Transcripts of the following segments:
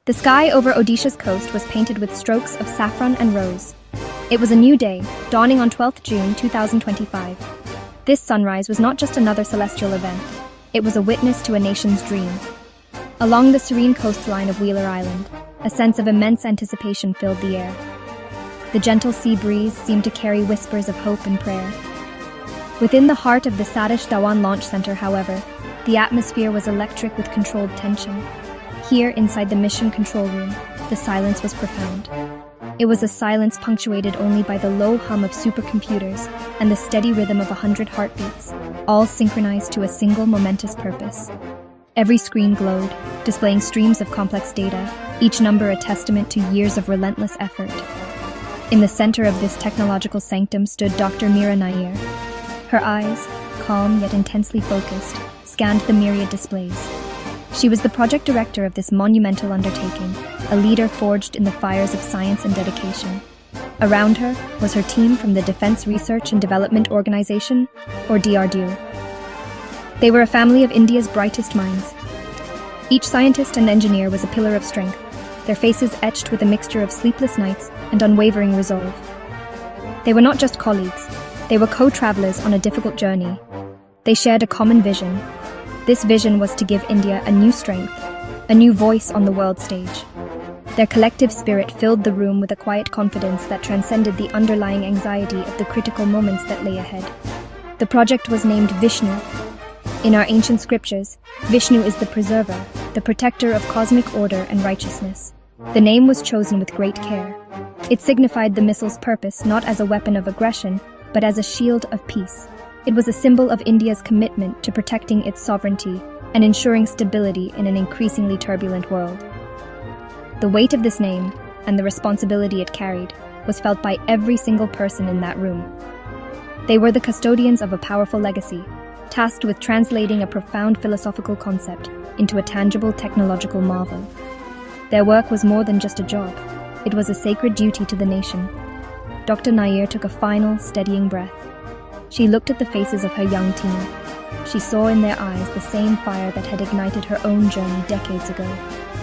The sky over Odisha's coast was painted with strokes of saffron and rose. It was a new day, dawning on 12th June 2025. This sunrise was not just another celestial event. It was a witness to a nation's dream. Along the serene coastline of Wheeler Island, a sense of immense anticipation filled the air. The gentle sea breeze seemed to carry whispers of hope and prayer. Within the heart of the Satish Dhawan Launch Center, however, the atmosphere was electric with controlled tension. Here, inside the mission control room, the silence was profound. It was a silence punctuated only by the low hum of supercomputers and the steady rhythm of 100 heartbeats, all synchronized to a single momentous purpose. Every screen glowed, displaying streams of complex data, each number a testament to years of relentless effort. In the center of this technological sanctum stood Dr. Meera Nair. Her eyes, calm yet intensely focused, scanned the myriad displays. She was the project director of this monumental undertaking, a leader forged in the fires of science and dedication. Around her was her team from the Defense Research and Development Organization, or DRDO. They were a family of India's brightest minds. Each scientist and engineer was a pillar of strength, their faces etched with a mixture of sleepless nights and unwavering resolve. They were not just colleagues, they were co-travelers on a difficult journey. They shared a common vision. This vision was to give India a new strength, a new voice on the world stage. Their collective spirit filled the room with a quiet confidence that transcended the underlying anxiety of the critical moments that lay ahead. The project was named Vishnu. In our ancient scriptures, Vishnu is the preserver, the protector of cosmic order and righteousness. The name was chosen with great care. It signified the missile's purpose not as a weapon of aggression, but as a shield of peace. It was a symbol of India's commitment to protecting its sovereignty and ensuring stability in an increasingly turbulent world. The weight of this name, and the responsibility it carried, was felt by every single person in that room. They were the custodians of a powerful legacy, tasked with translating a profound philosophical concept into a tangible technological marvel. Their work was more than just a job. It was a sacred duty to the nation. Dr. Nair took a final, steadying breath. She looked at the faces of her young team. She saw in their eyes the same fire that had ignited her own journey decades ago.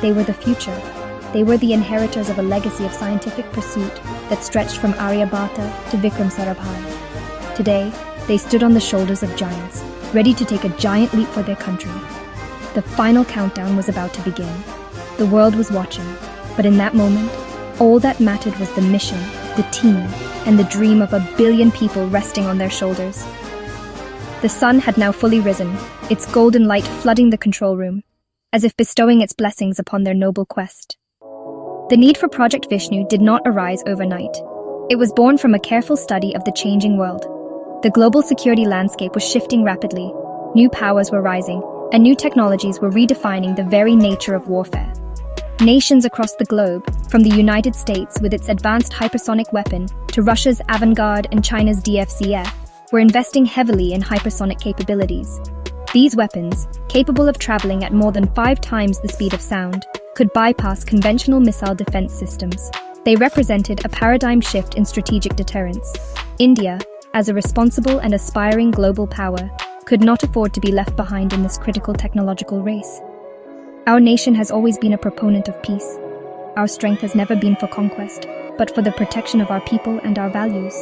They were the future. They were the inheritors of a legacy of scientific pursuit that stretched from Aryabhata to Vikram Sarabhai. Today, they stood on the shoulders of giants, ready to take a giant leap for their country. The final countdown was about to begin. The world was watching, but in that moment, all that mattered was the mission, the team, and the dream of 1 billion people resting on their shoulders. The sun had now fully risen, its golden light flooding the control room, as if bestowing its blessings upon their noble quest. The need for Project Vishnu did not arise overnight. It was born from a careful study of the changing world. The global security landscape was shifting rapidly. New powers were rising, and new technologies were redefining the very nature of warfare. Nations across the globe, from the United States with its advanced hypersonic weapon to Russia's Avangard and China's DFCF, were investing heavily in hypersonic capabilities. These weapons, capable of traveling at more than 5 times the speed of sound, could bypass conventional missile defense systems. They represented a paradigm shift in strategic deterrence. India, as a responsible and aspiring global power, could not afford to be left behind in this critical technological race. Our nation has always been a proponent of peace. Our strength has never been for conquest, but for the protection of our people and our values.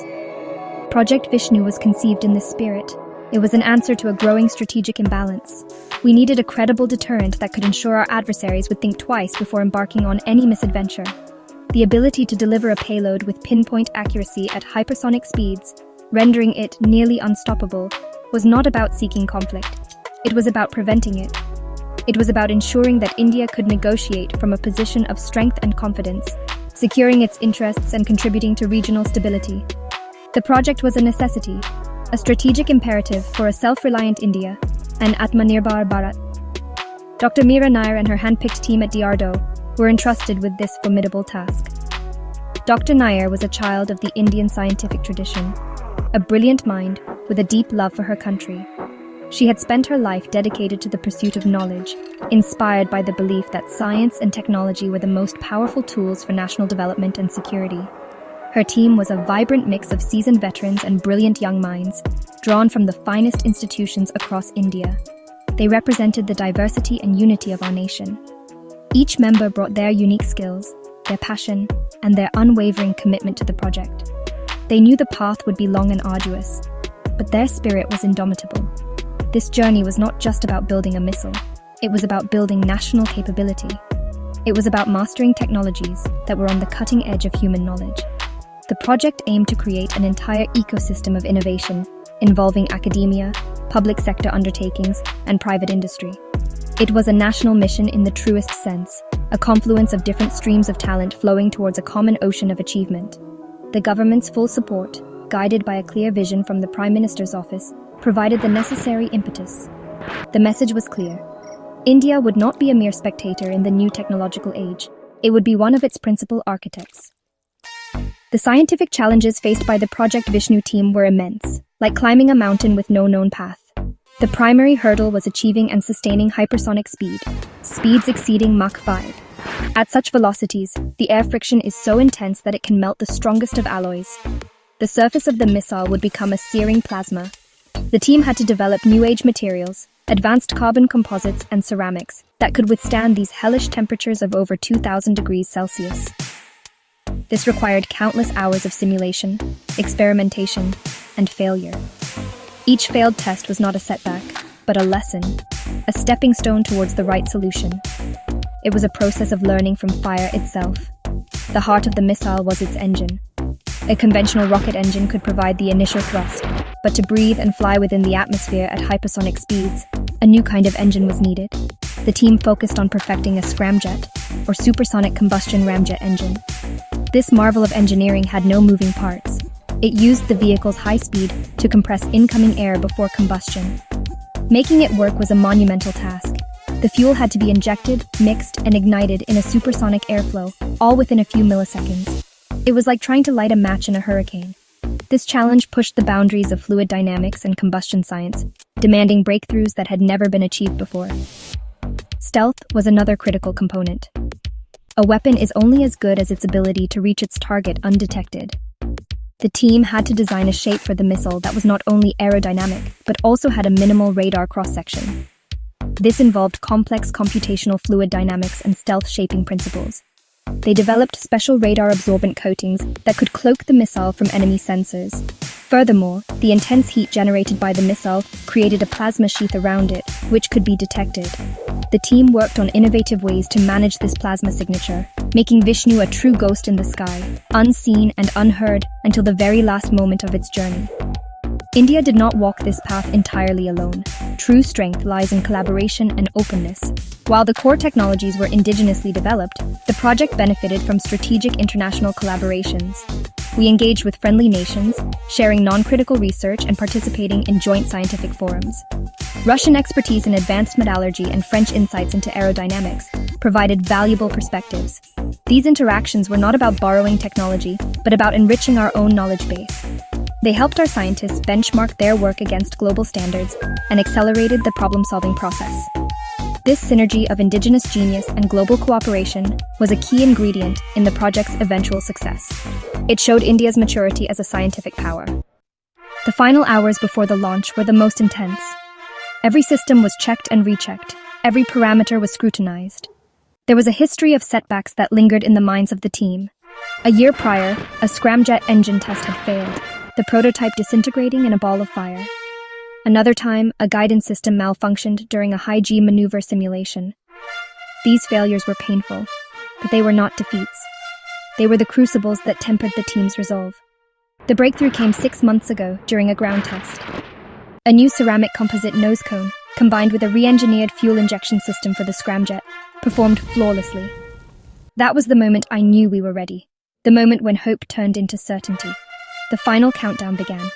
Project Vishnu was conceived in this spirit. It was an answer to a growing strategic imbalance. We needed a credible deterrent that could ensure our adversaries would think twice before embarking on any misadventure. The ability to deliver a payload with pinpoint accuracy at hypersonic speeds, rendering it nearly unstoppable, was not about seeking conflict. It was about preventing it. It was about ensuring that India could negotiate from a position of strength and confidence, securing its interests and contributing to regional stability. The project was a necessity, a strategic imperative for a self-reliant India, an Atmanirbhar Bharat. Dr. Meera Nair and her hand-picked team at DRDO were entrusted with this formidable task. Dr. Nair was a child of the Indian scientific tradition, a brilliant mind with a deep love for her country. She had spent her life dedicated to the pursuit of knowledge, inspired by the belief that science and technology were the most powerful tools for national development and security. Her team was a vibrant mix of seasoned veterans and brilliant young minds, drawn from the finest institutions across India. They represented the diversity and unity of our nation. Each member brought their unique skills, their passion, and their unwavering commitment to the project. They knew the path would be long and arduous, but their spirit was indomitable. This journey was not just about building a missile, it was about building national capability. It was about mastering technologies that were on the cutting edge of human knowledge. The project aimed to create an entire ecosystem of innovation involving academia, public sector undertakings, and private industry. It was a national mission in the truest sense, a confluence of different streams of talent flowing towards a common ocean of achievement. The government's full support, guided by a clear vision from the Prime Minister's office, provided the necessary impetus. The message was clear. India would not be a mere spectator in the new technological age. It would be one of its principal architects. The scientific challenges faced by the Project Vishnu team were immense, like climbing a mountain with no known path. The primary hurdle was achieving and sustaining hypersonic speeds exceeding Mach 5. At such velocities, the air friction is so intense that it can melt the strongest of alloys. The surface of the missile would become a searing plasma. The team had to develop new-age materials, advanced carbon composites and ceramics that could withstand these hellish temperatures of over 2,000 degrees Celsius. This required countless hours of simulation, experimentation, and failure. Each failed test was not a setback, but a lesson, a stepping stone towards the right solution. It was a process of learning from fire itself. The heart of the missile was its engine. A conventional rocket engine could provide the initial thrust, but to breathe and fly within the atmosphere at hypersonic speeds, a new kind of engine was needed. The team focused on perfecting a scramjet, or supersonic combustion ramjet engine. This marvel of engineering had no moving parts. It used the vehicle's high speed to compress incoming air before combustion. Making it work was a monumental task. The fuel had to be injected, mixed, and ignited in a supersonic airflow, all within a few milliseconds. It was like trying to light a match in a hurricane. This challenge pushed the boundaries of fluid dynamics and combustion science, demanding breakthroughs that had never been achieved before. Stealth was another critical component. A weapon is only as good as its ability to reach its target undetected. The team had to design a shape for the missile that was not only aerodynamic, but also had a minimal radar cross-section. This involved complex computational fluid dynamics and stealth shaping principles. They developed special radar-absorbent coatings that could cloak the missile from enemy sensors. Furthermore, the intense heat generated by the missile created a plasma sheath around it, which could be detected. The team worked on innovative ways to manage this plasma signature, making Vishnu a true ghost in the sky, unseen and unheard until the very last moment of its journey. India did not walk this path entirely alone. True strength lies in collaboration and openness. While the core technologies were indigenously developed, the project benefited from strategic international collaborations. We engaged with friendly nations, sharing non-critical research and participating in joint scientific forums. Russian expertise in advanced metallurgy and French insights into aerodynamics provided valuable perspectives. These interactions were not about borrowing technology, but about enriching our own knowledge base. They helped our scientists benchmark their work against global standards and accelerated the problem-solving process. This synergy of indigenous genius and global cooperation was a key ingredient in the project's eventual success. It showed India's maturity as a scientific power. The final hours before the launch were the most intense. Every system was checked and rechecked. Every parameter was scrutinized. There was a history of setbacks that lingered in the minds of the team. A year prior, a scramjet engine test had failed, the prototype disintegrating in a ball of fire. Another time, a guidance system malfunctioned during a high-G maneuver simulation. These failures were painful, but they were not defeats. They were the crucibles that tempered the team's resolve. The breakthrough came 6 months ago during a ground test. A new ceramic composite nose cone, combined with a re-engineered fuel injection system for the scramjet, performed flawlessly. That was the moment I knew we were ready. The moment when hope turned into certainty. The final countdown began.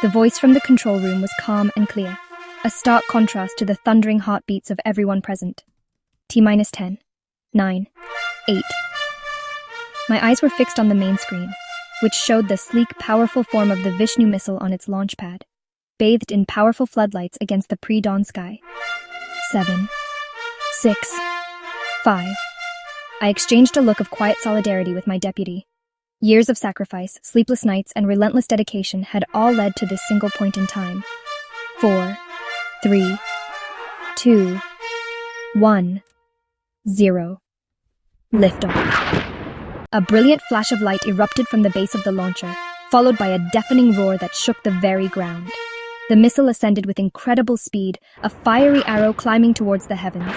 The voice from the control room was calm and clear, a stark contrast to the thundering heartbeats of everyone present. T-10, 9, 8. My eyes were fixed on the main screen, which showed the sleek, powerful form of the Vishnu missile on its launch pad, bathed in powerful floodlights against the pre-dawn sky. 7, 6, 5. I exchanged a look of quiet solidarity with my deputy. Years of sacrifice, sleepless nights, and relentless dedication had all led to this single point in time. 4, 3, 2, 1, 0. Liftoff. A brilliant flash of light erupted from the base of the launcher, followed by a deafening roar that shook the very ground. The missile ascended with incredible speed, a fiery arrow climbing towards the heavens.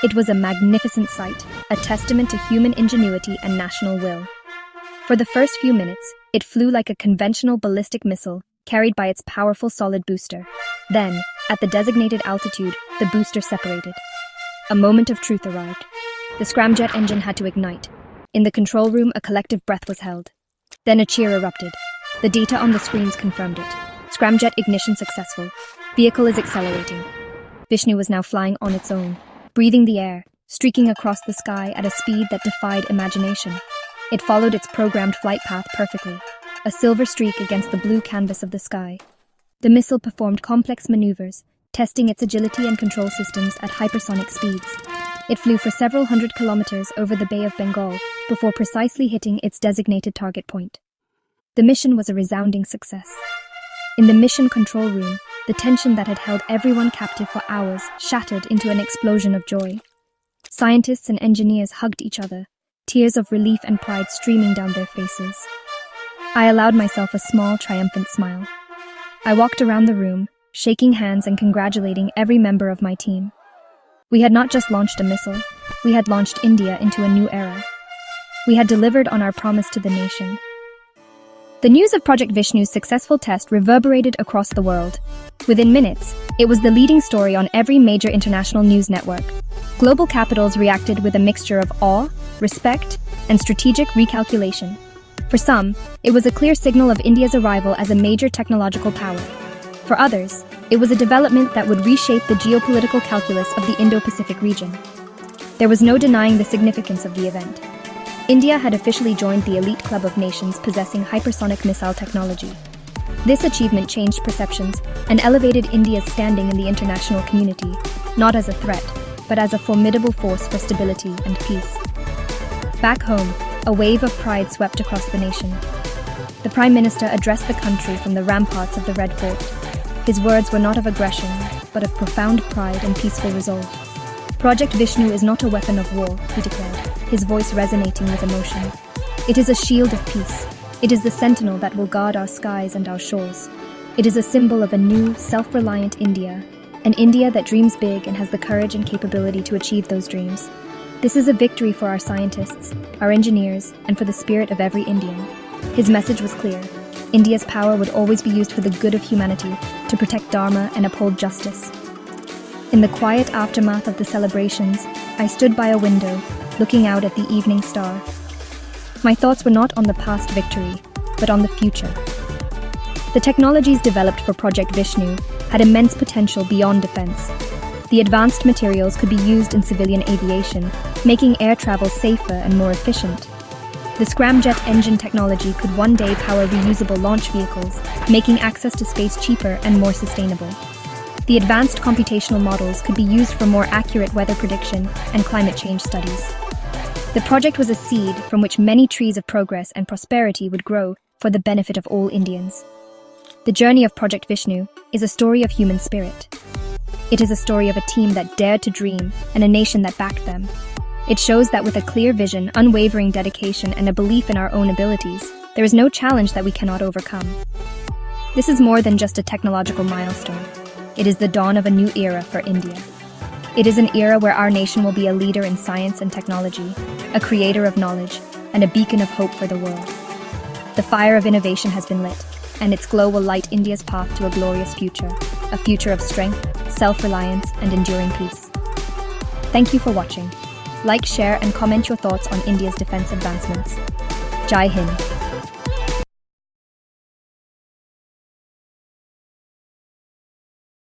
It was a magnificent sight, a testament to human ingenuity and national will. For the first few minutes, it flew like a conventional ballistic missile, carried by its powerful solid booster. Then, at the designated altitude, the booster separated. A moment of truth arrived. The scramjet engine had to ignite. In the control room, a collective breath was held. Then a cheer erupted. The data on the screens confirmed it. Scramjet ignition successful. Vehicle is accelerating. Vishnu was now flying on its own, breathing the air, streaking across the sky at a speed that defied imagination. It followed its programmed flight path perfectly, a silver streak against the blue canvas of the sky. The missile performed complex maneuvers, testing its agility and control systems at hypersonic speeds. It flew for several hundred kilometers over the Bay of Bengal before precisely hitting its designated target point. The mission was a resounding success. In the mission control room, the tension that had held everyone captive for hours shattered into an explosion of joy. Scientists and engineers hugged each other, tears of relief and pride streaming down their faces. I allowed myself a small, triumphant smile. I walked around the room, shaking hands and congratulating every member of my team. We had not just launched a missile, we had launched India into a new era. We had delivered on our promise to the nation. The news of Project Vishnu's successful test reverberated across the world. Within minutes, it was the leading story on every major international news network. Global capitals reacted with a mixture of awe, respect, and strategic recalculation. For some, it was a clear signal of India's arrival as a major technological power. For others, it was a development that would reshape the geopolitical calculus of the Indo-Pacific region. There was no denying the significance of the event. India had officially joined the elite club of nations possessing hypersonic missile technology. This achievement changed perceptions and elevated India's standing in the international community, not as a threat, but as a formidable force for stability and peace. Back home, a wave of pride swept across the nation. The Prime Minister addressed the country from the ramparts of the Red Fort. His words were not of aggression, but of profound pride and peaceful resolve. Project Vishnu is not a weapon of war, he declared, his voice resonating with emotion. It is a shield of peace. It is the sentinel that will guard our skies and our shores. It is a symbol of a new, self-reliant India, an India that dreams big and has the courage and capability to achieve those dreams. This is a victory for our scientists, our engineers, and for the spirit of every Indian. His message was clear. India's power would always be used for the good of humanity, to protect Dharma and uphold justice. In the quiet aftermath of the celebrations, I stood by a window, looking out at the evening star. My thoughts were not on the past victory, but on the future. The technologies developed for Project Vishnu had immense potential beyond defense. The advanced materials could be used in civilian aviation, making air travel safer and more efficient. The scramjet engine technology could one day power reusable launch vehicles, making access to space cheaper and more sustainable. The advanced computational models could be used for more accurate weather prediction and climate change studies. The project was a seed from which many trees of progress and prosperity would grow for the benefit of all Indians. The journey of Project Vishnu is a story of human spirit. It is a story of a team that dared to dream and a nation that backed them. It shows that with a clear vision, unwavering dedication, and a belief in our own abilities, there is no challenge that we cannot overcome. This is more than just a technological milestone. It is the dawn of a new era for India. It is an era where our nation will be a leader in science and technology, a creator of knowledge, and a beacon of hope for the world. The fire of innovation has been lit, and its glow will light India's path to a glorious future, a future of strength, self-reliance, and enduring peace. Thank you for watching. Like, share, and comment your thoughts on India's defense advancements. Jai Hind.